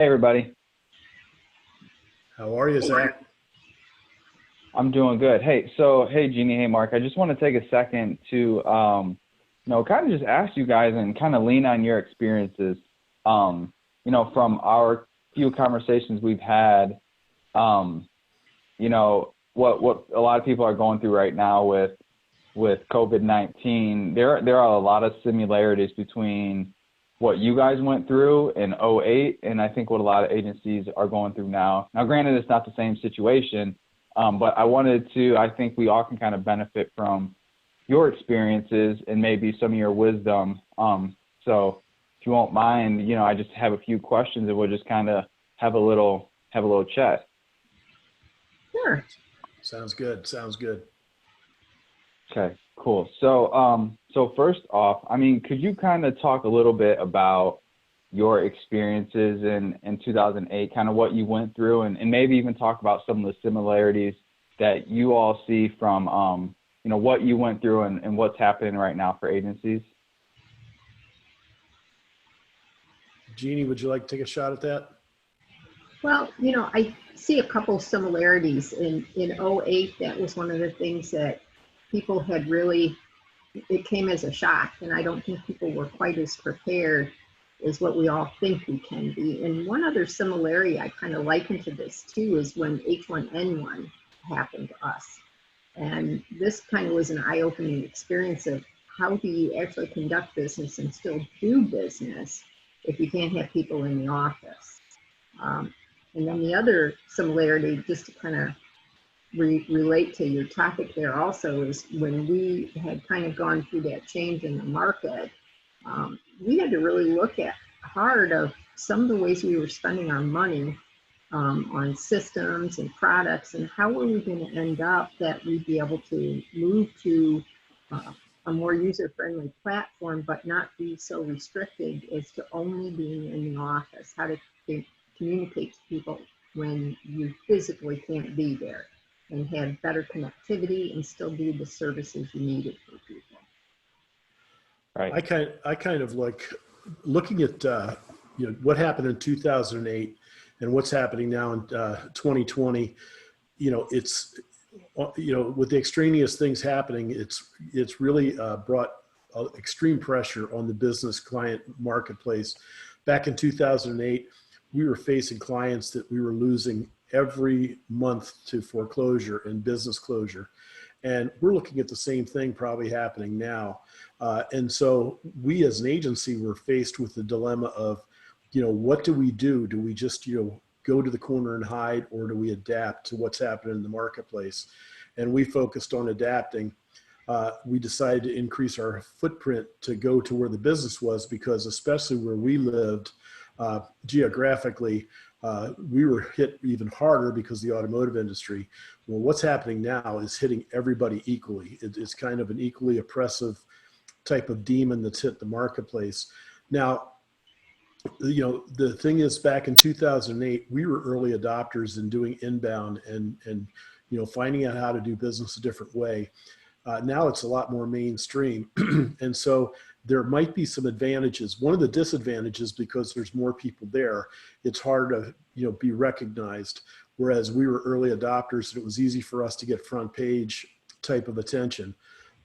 Hey everybody, How are you, Zach? I'm doing good. Hey Jeannie, hey Mark, I just want to take a second to, kind of just ask you guys and kind of lean on your experiences, from our few conversations we've had, what a lot of people are going through right now with COVID-19. There are a lot of similarities between what you guys went through in '08 and I think what a lot of agencies are going through now. Now, granted, it's not the same situation, but I think we all can kind of benefit from your experiences and maybe some of your wisdom. So if you won't mind, I just have a few questions and we'll just kind of have a little chat. Sure. Sounds good. Sounds good. Okay, cool. So first off, could you kind of talk a little bit about your experiences in 2008, kind of what you went through, and maybe even talk about some of the similarities that you all see from, what you went through and what's happening right now for agencies? Jeannie, would you like to take a shot at that? Well, I see a couple similarities in '08. That was one of the things that people had really, it came as a shock, and I don't think people were quite as prepared as what we all think we can be. And one other similarity I kind of liken to this too is when H1N1 happened to us. And this kind of was an eye-opening experience of how do you actually conduct business and still do business if you can't have people in the office. And then the other similarity, just to kind of relate to your topic there also, is when we had kind of gone through that change in the market, we had to really look at hard of some of the ways we were spending our money on systems and products, and how were we going to end up that we'd be able to move to a more user-friendly platform, but not be so restricted as to only being in the office, how to communicate to people when you physically can't be there, and have better connectivity and still do the services you needed for people. Right. I kind of like looking at what happened in 2008 and what's happening now in 2020. It's with the extraneous things happening, it's really brought extreme pressure on the business client marketplace. Back in 2008, we were facing clients that we were losing every month to foreclosure and business closure. And we're looking at the same thing probably happening now. And so we as an agency were faced with the dilemma of, what do we do? Do we just, go to the corner and hide, or do we adapt to what's happening in the marketplace? And we focused on adapting. We decided to increase our footprint to go to where the business was, because especially where we lived geographically, we were hit even harder because of the automotive industry. Well, what's happening now is hitting everybody equally. It's kind of an equally oppressive type of demon that's hit the marketplace. Now, the thing is, back in 2008, we were early adopters in doing inbound and finding out how to do business a different way. Now it's a lot more mainstream. And so there might be some advantages. One of the disadvantages, because there's more people there, it's hard to be recognized. Whereas we were early adopters, and it was easy for us to get front page type of attention.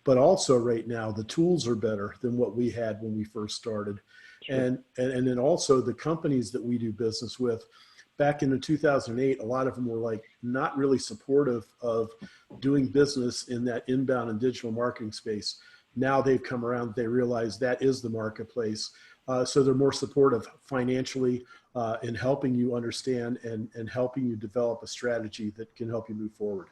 But also right now, the tools are better than what we had when we first started. Sure. And then also the companies that we do business with, back in 2008, a lot of them were like not really supportive of doing business in that inbound and digital marketing space. Now they've come around, they realize that is the marketplace. So they're more supportive financially in helping you understand and helping you develop a strategy that can help you move forward.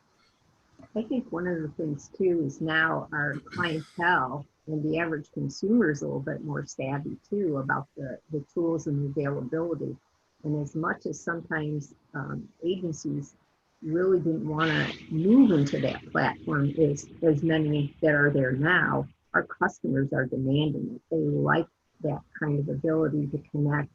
I think one of the things too is now our clientele and the average consumer is a little bit more savvy too about the tools and the availability. And as much as sometimes agencies really didn't want to move into that platform as many that are there now, our customers are demanding it. They like that kind of ability to connect,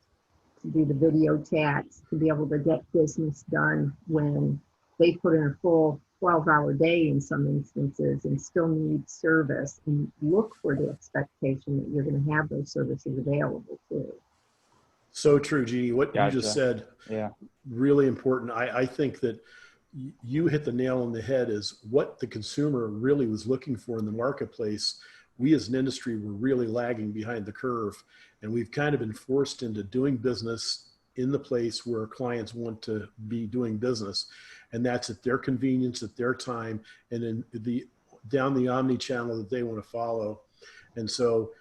to do the video chats, to be able to get business done when they put in a full 12-hour day in some instances and still need service, and look for the expectation that you're going to have those services available too. So true, Jeannie. What you just Gotcha. said, Yeah. really important. I think that you hit the nail on the head is what the consumer really was looking for in the marketplace. We as an industry were really lagging behind the curve, and we've kind of been forced into doing business in the place where clients want to be doing business. And that's at their convenience, at their time, and in the down the omni channel that they want to follow. And so,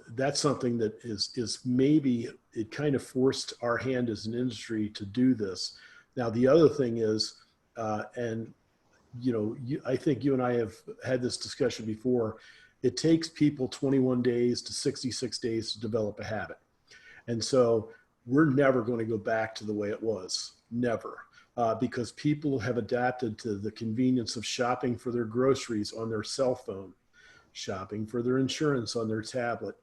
that's something that is maybe it kind of forced our hand as an industry to do this. Now the other thing is, and I think you and I have had this discussion before, it takes people 21 days to 66 days to develop a habit. And so we're never going to go back to the way it was, never. Because people have adapted to the convenience of shopping for their groceries on their cell phone, shopping for their insurance on their tablet,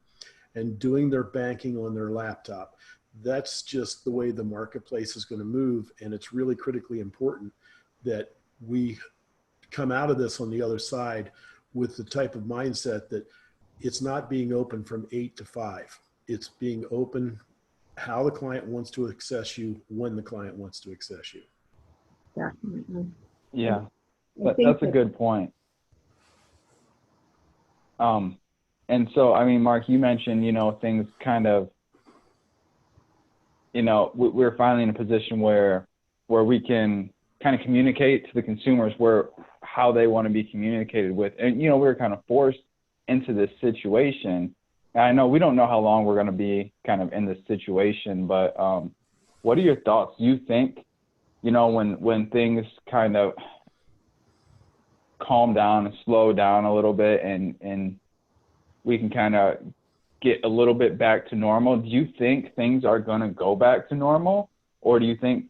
and doing their banking on their laptop. That's just the way the marketplace is going to move. And it's really critically important that we come out of this on the other side with the type of mindset that it's not being open from 8 to 5. It's being open how the client wants to access you, when the client wants to access you. Definitely. Yeah. I think That's a good point. And so, I mean, Mark, you mentioned, things kind of, we're finally in a position where we can kind of communicate to the consumers how they want to be communicated with. And, we're kind of forced into this situation. And I know we don't know how long we're going to be kind of in this situation, but what are your thoughts? Do you think, when things kind of calm down and slow down a little bit and we can kind of get a little bit back to normal, do you think things are going to go back to normal? Or do you think,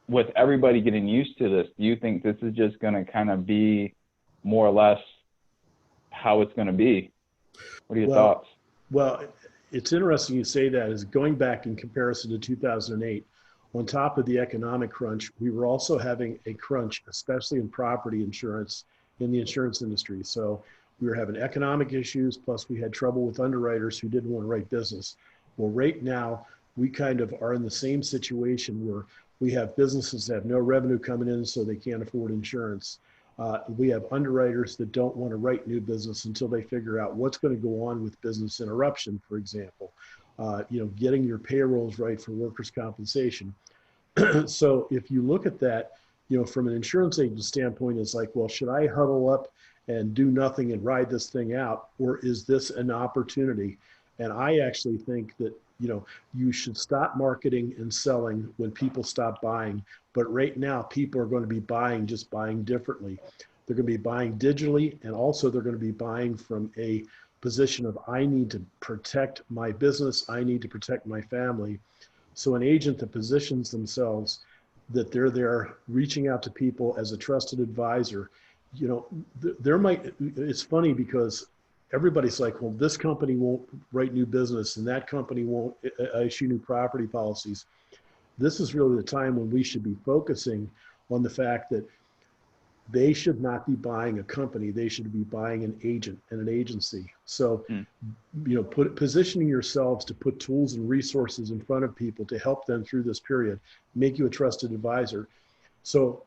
with everybody getting used to this, do you think this is just going to kind of be more or less how it's going to be? What are your thoughts? Well, it's interesting you say that. Is going back in comparison to 2008, on top of the economic crunch, we were also having a crunch, especially in property insurance in the insurance industry. So we were having economic issues, plus we had trouble with underwriters who didn't want to write business. Well, right now, we kind of are in the same situation where we have businesses that have no revenue coming in, so they can't afford insurance. We have underwriters that don't want to write new business until they figure out what's going to go on with business interruption, for example. Getting your payrolls right for workers' compensation. So if you look at that, from an insurance agent standpoint, it's like, well, should I huddle up and do nothing and ride this thing out? Or is this an opportunity? And I actually think that, you should stop marketing and selling when people stop buying. But right now, people are going to be just buying differently. They're going to be buying digitally, and also they're going to be buying from a position of, I need to protect my business. I need to protect my family. So an agent that positions themselves that they're there reaching out to people as a trusted advisor, it's funny because everybody's like, well, this company won't write new business and that company won't issue new property policies. This is really the time when we should be focusing on the fact that they should not be buying a company. They should be buying an agent and an agency. So, positioning yourselves to put tools and resources in front of people to help them through this period, make you a trusted advisor. So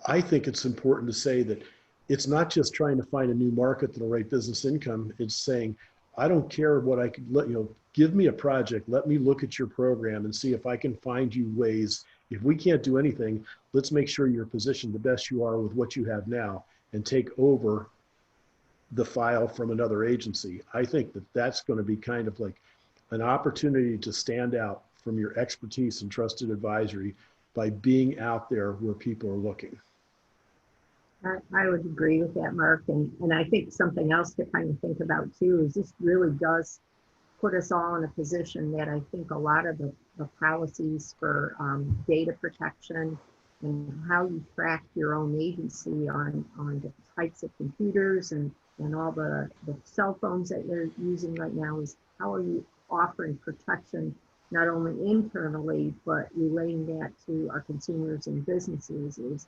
I think it's important to say that it's not just trying to find a new market that'll write business income. It's saying, I don't care what I could give me a project. Let me look at your program and see if I can find you ways. If we can't do anything, let's make sure you're positioned the best you are with what you have now and take over the file from another agency. I think that that's going to be kind of like an opportunity to stand out from your expertise and trusted advisory by being out there where people are looking. I would agree with that, Mark. And I think something else to kind of think about too is this really does put us all in a position that I think a lot of the policies for data protection and how you track your own agency on the types of computers and all the cell phones that you're using right now is how are you offering protection not only internally, but relaying that to our consumers and businesses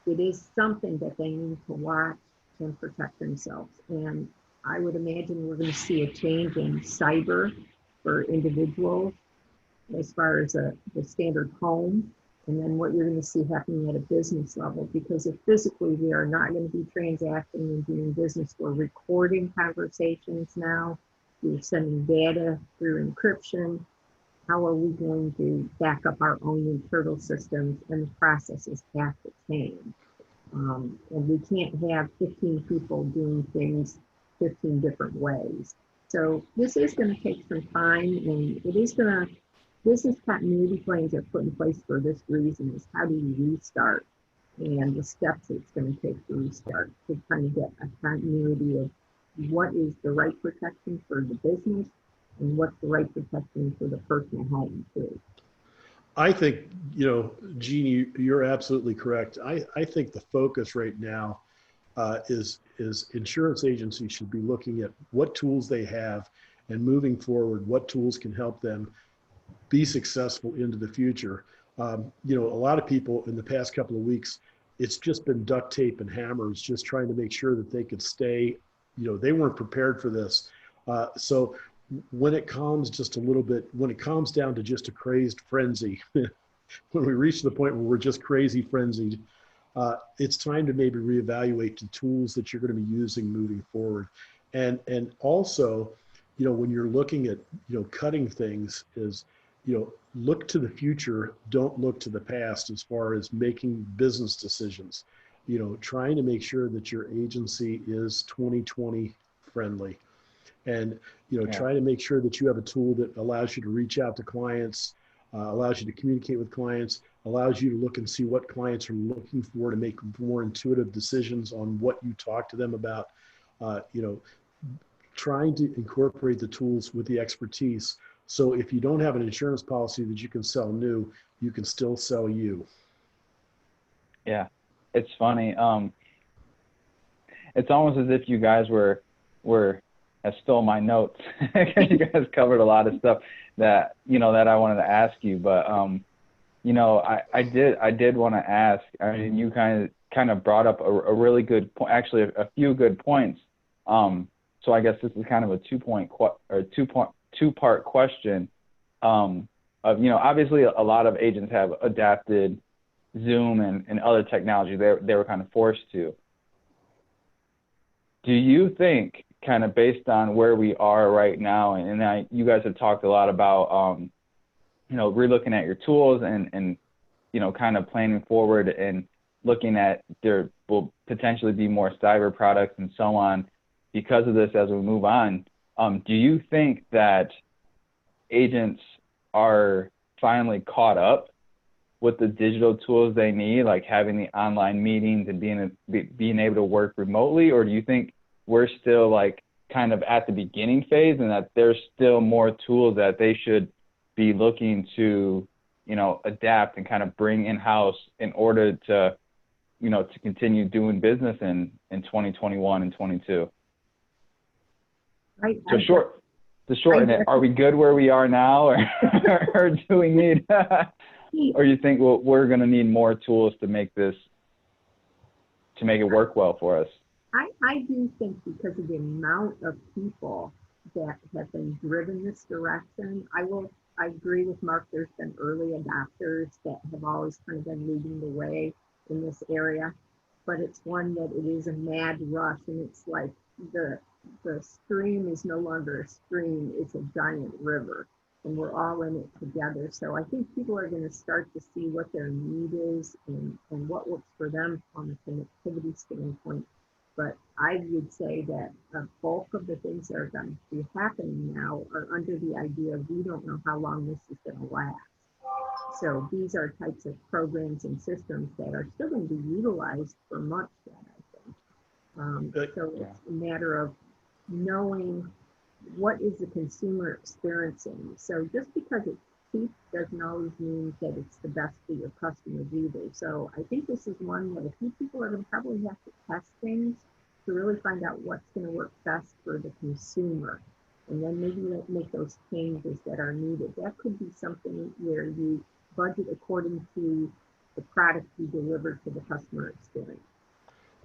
it is something that they need to watch and protect themselves. And I would imagine we're going to see a change in cyber for individuals as far as the standard home, and then what you're going to see happening at a business level. Because if physically we are not going to be transacting and doing business, we're recording conversations now, we're sending data through encryption. How are we going to back up our own internal systems, and the processes have to change. And we can't have 15 people doing things 15 different ways. So this is going to take some time, and business continuity plans are put in place for this reason, is how do you restart, and the steps it's going to take to restart, to kind of get a continuity of what is the right protection for the business and what's the right protection for the personal home too. I think, Jeannie, you're absolutely correct. I think the focus right now is insurance agencies should be looking at what tools they have, and moving forward, what tools can help them be successful into the future. A lot of people in the past couple of weeks, it's just been duct tape and hammers, just trying to make sure that they could stay, they weren't prepared for this. So when it calms just a little bit, when it calms down to just a crazed frenzy, when we reach the point where we're just crazy frenzied, it's time to maybe reevaluate the tools that you're going to be using moving forward. And also, when you're looking at, cutting things, is, look to the future, don't look to the past as far as making business decisions. Trying to make sure that your agency is 2020 friendly. And, try to make sure that you have a tool that allows you to reach out to clients, allows you to communicate with clients, allows you to look and see what clients are looking for to make more intuitive decisions on what you talk to them about. Trying to incorporate the tools with the expertise. So if you don't have an insurance policy that you can sell new, you can still sell you. Yeah, it's funny. It's almost as if you guys have stole my notes. You guys covered a lot of stuff that I wanted to ask you, but I did want to ask. I mean, you kind of brought up a really good point, actually a few good points. So I guess this is kind of a two-part question. Obviously a lot of agents have adapted Zoom and other technology. They were kind of forced to. Do you think, kind of based on where we are right now, and you guys have talked a lot about, relooking at your tools and kind of planning forward and looking at there will potentially be more cyber products and so on because of this as we move on. Do you think that agents are finally caught up with the digital tools they need, like having the online meetings and being able to work remotely? Or do you think we're still like kind of at the beginning phase, and that there's still more tools that they should be looking to, adapt and kind of bring in-house in order to, to continue doing business in 2021 and 22? Right. To shorten it, are we good where we are now, or do we need, or you think we're going to need more tools to make it work well for us? I do think, because of the amount of people that have been driven this direction, I agree with Mark. There's been early adopters that have always kind of been leading the way in this area, but it's one that it is a mad rush, and it's like the stream is no longer a stream, it's a giant river, and we're all in it together. So I think people are going to start to see what their need is and what works for them on a connectivity standpoint. But I would say that the bulk of the things that are going to be happening now are under the idea of we don't know how long this is going to last. So these are types of programs and systems that are still going to be utilized for much yet, I think. So it's a matter of knowing what is the consumer experiencing. So just because it's cheap doesn't always mean that it's the best for your customers either. So I think this is one that a few people are going to probably have to test things to really find out what's going to work best for the consumer, and then maybe make those changes that are needed. That could be something where you budget according to the product you deliver to the customer experience.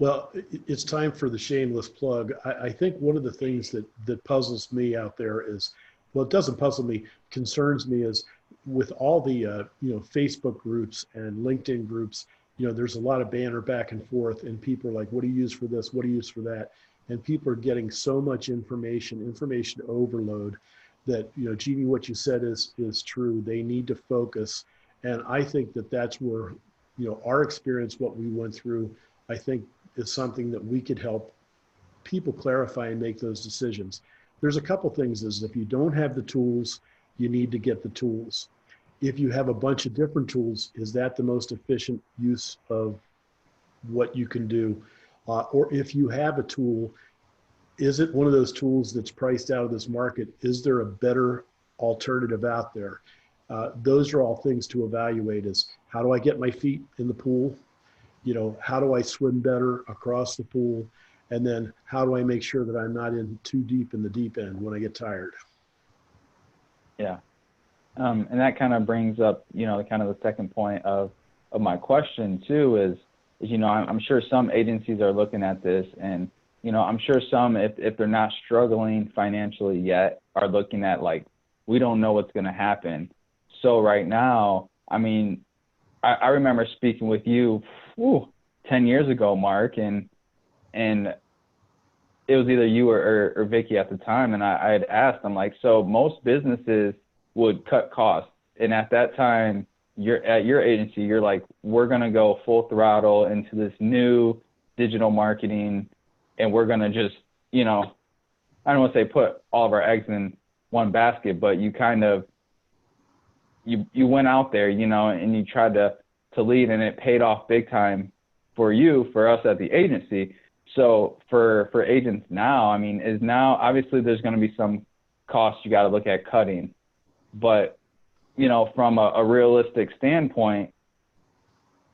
Well, it's time for the shameless plug. I think one of the things that puzzles me out there is well, it doesn't puzzle me, concerns me is with all the, Facebook groups and LinkedIn groups, there's a lot of banter back and forth and people are like, what do you use for this? What do you use for that? And people are getting so much information overload that, Jeannie, what you said is true. They need to focus. And I think that that's where, our experience, what we went through, I think is something that we could help people clarify and make those decisions. There's a couple things is if you don't have the tools, you need to get the tools. If you have a bunch of different tools, is that the most efficient use of what you can do? Or if you have a tool, is it one of those tools that's priced out of this market? Is there a better alternative out there? Those are all things to evaluate is how do I get my feet in the pool? How do I swim better across the pool? And then how do I make sure that I'm not in too deep in the deep end when I get tired? Yeah. And that kind of brings up, kind of the second point of my question too is, I'm sure some agencies are looking at this and, I'm sure some, if they're not struggling financially yet, are looking at like, we don't know what's going to happen. So right now, I mean, I remember speaking with you 10 years ago, Mark, and it was either you or Vicky at the time. And I had asked, I'm like, so most businesses would cut costs. And at that time, you're at your agency, you're like, we're going to go full throttle into this new digital marketing. And we're going to just, I don't want to say put all of our eggs in one basket, but you kind of, you went out there, and you tried to lead, and it paid off big time for us at the agency. So for agents now, I mean, obviously there's going to be some costs you got to look at cutting, but, from a realistic standpoint,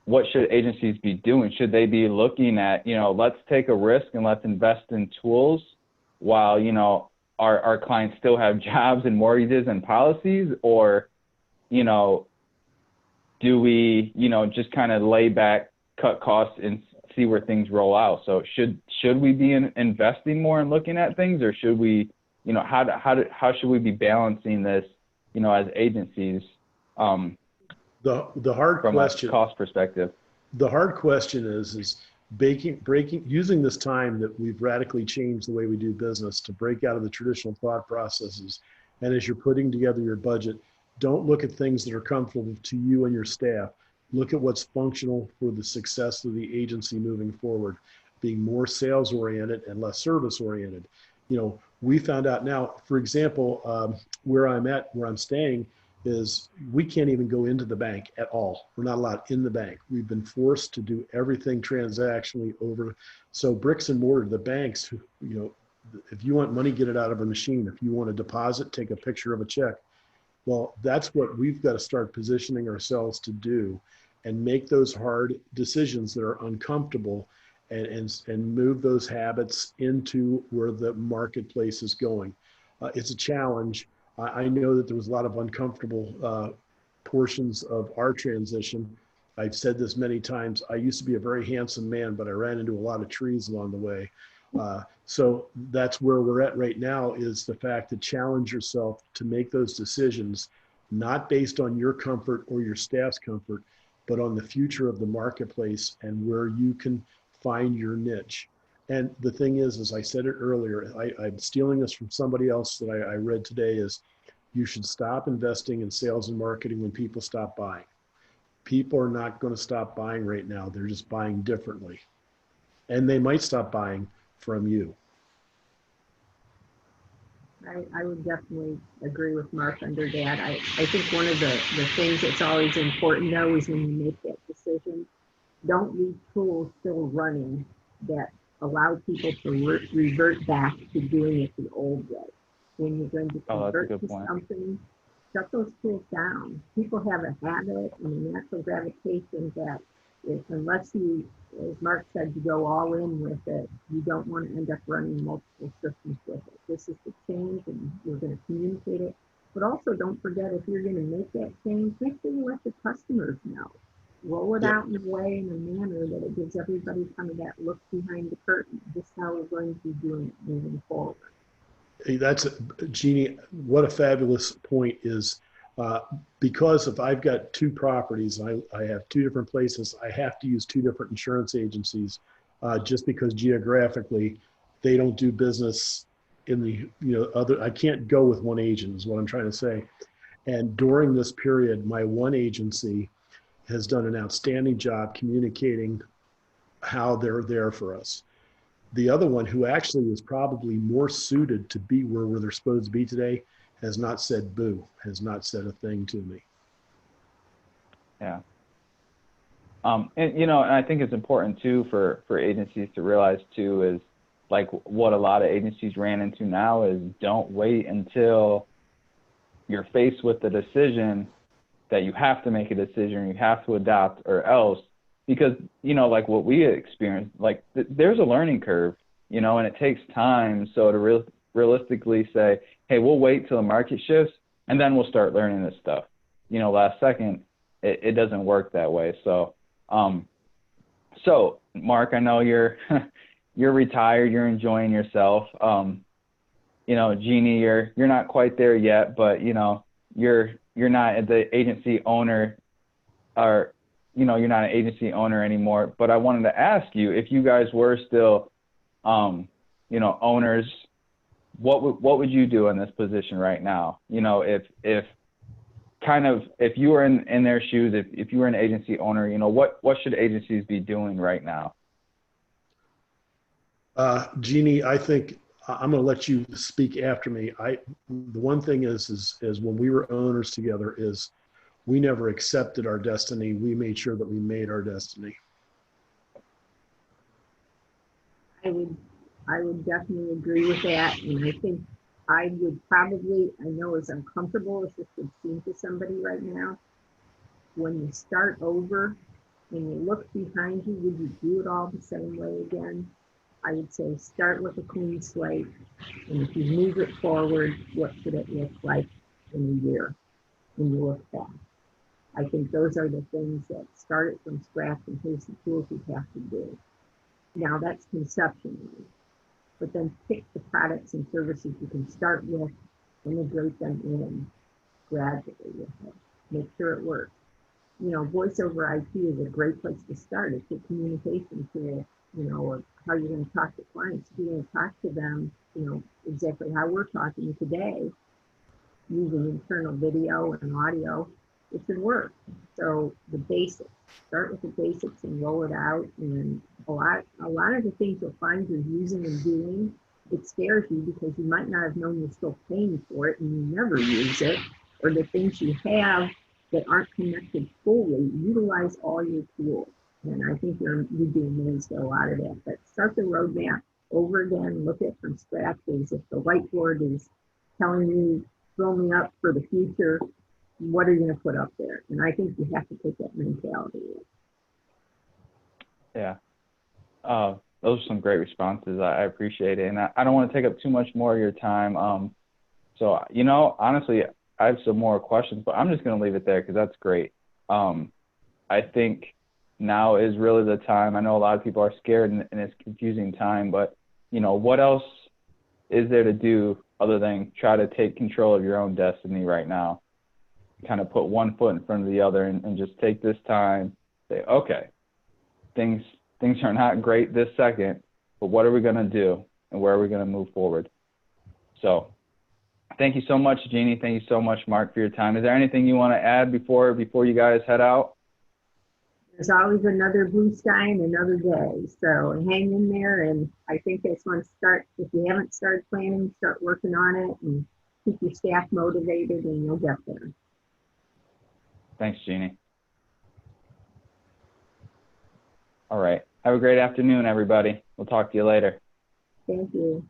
what should agencies be doing? Should they be looking at, let's take a risk and let's invest in tools while, our clients still have jobs and mortgages and policies? Or, do we, just kind of lay back, cut costs and see where things roll out? So should we be investing more and looking at things, or should we, how should we be balancing this, as agencies? The hard from question, a cost perspective. The hard question is using this time that we've radically changed the way we do business to break out of the traditional thought processes. And as you're putting together your budget, don't look at things that are comfortable to you and your staff. Look at what's functional for the success of the agency moving forward, being more sales oriented and less service oriented. We found out now, for example, where I'm staying, is we can't even go into the bank at all. We're not allowed in the bank. We've been forced to do everything transactionally over. So bricks and mortar, the banks, if you want money, get it out of a machine. If you want a deposit, take a picture of a check. Well, that's what we've got to start positioning ourselves to do and make those hard decisions that are uncomfortable and move those habits into where the marketplace is going. It's a challenge. I know that there was a lot of uncomfortable portions of our transition. I've said this many times. I used to be a very handsome man, but I ran into a lot of trees along the way. So that's where we're at right now, is the fact to challenge yourself to make those decisions, not based on your comfort or your staff's comfort, but on the future of the marketplace and where you can find your niche. And the thing is, as I said it earlier, I'm stealing this from somebody else that I read today, is you should stop investing in sales and marketing when people stop buying. People are not going to stop buying right now. They're just buying differently. And they might stop buying from you. I would definitely agree with Mark under that. I think one of the things that's always important, though, is when you make that decision, don't leave tools still running that allow people to revert back to doing it the old way. When you're going to convert to something, shut those tools down. People have a habit and a natural gravitation that unless you, as Mark said, you go all in with it, you don't want to end up running multiple systems with it. This is the change, and you're going to communicate it. But also don't forget, if you're going to make that change, make sure you let the customers know. Roll it out in a way, in a manner that it gives everybody kind of that look behind the curtain. This is how we're going to be doing it moving forward. Hey, Jeannie, what a fabulous point is, because if I've got two properties, I have two different places, I have to use two different insurance agencies, just because geographically they don't do business in the, other, I can't go with one agent is what I'm trying to say. And during this period, my one agency has done an outstanding job communicating how they're there for us. The other one, who actually is probably more suited to be where they're supposed to be today, has not said boo, has not said a thing to me. Yeah. And I think it's important too for agencies to realize too is like what a lot of agencies ran into now is don't wait until you're faced with the decision that you have to make a decision, you have to adopt or else, because, like what we experienced, like there's a learning curve, and it takes time. So to realistically say, hey, we'll wait till the market shifts and then we'll start learning this stuff, last second, it doesn't work that way. So, so Mark, I know you're, you're retired, you're enjoying yourself. Jeannie, you're not quite there yet, but you're not the agency owner, or you're not an agency owner anymore. But I wanted to ask you, if you guys were still owners, what would you do in this position right now? If you were in their shoes, if you were an agency owner, what should agencies be doing right now? Jeannie, I think I'm going to let you speak after me. The one thing is when we were owners together is we never accepted our destiny. We made sure that we made our destiny. I would definitely agree with that. And I think I would probably, I know as uncomfortable as this would seem to somebody right now, when you start over and you look behind you, would you do it all the same way again? I would say start with a clean slate. And if you move it forward, what should it look like in a year when you look back? I think those are the things that start it from scratch, and here's the tools you have to do. Now that's conceptually, but then pick the products and services you can start with, integrate them in gradually with it. Make sure it works. Voice over IP is a great place to start. It's a communication tool, of how you're going to talk to clients. You're going to talk to them, exactly how we're talking today, using internal video and audio. It should work. So the basics, start with the basics and roll it out. And a lot of the things you'll find you're using and doing, it scares you because you might not have known you're still paying for it and you never use it, or the things you have that aren't connected fully, utilize all your tools. And I think you'd be amazed at a lot of that. But start the roadmap over again, look at from scratch. As if the whiteboard is telling you, throw me up for the future, what are you going to put up there? And I think you have to take that mentality. Yeah. Those are some great responses. I appreciate it. And I don't want to take up too much more of your time. So, honestly, I have some more questions, but I'm just going to leave it there because that's great. I think now is really the time. I know a lot of people are scared and it's a confusing time, but, what else is there to do other than try to take control of your own destiny right now? Kind of put one foot in front of the other and just take this time, say, okay, things are not great this second, but what are we going to do and where are we going to move forward? So thank you so much, Jeannie. Thank you so much, Mark, for your time. Is there anything you want to add before you guys head out? There's always another blue sky and another day. So hang in there. And I think that's when if you haven't started planning, start working on it and keep your staff motivated and you'll get there. Thanks, Jeannie. All right. Have a great afternoon, everybody. We'll talk to you later. Thank you.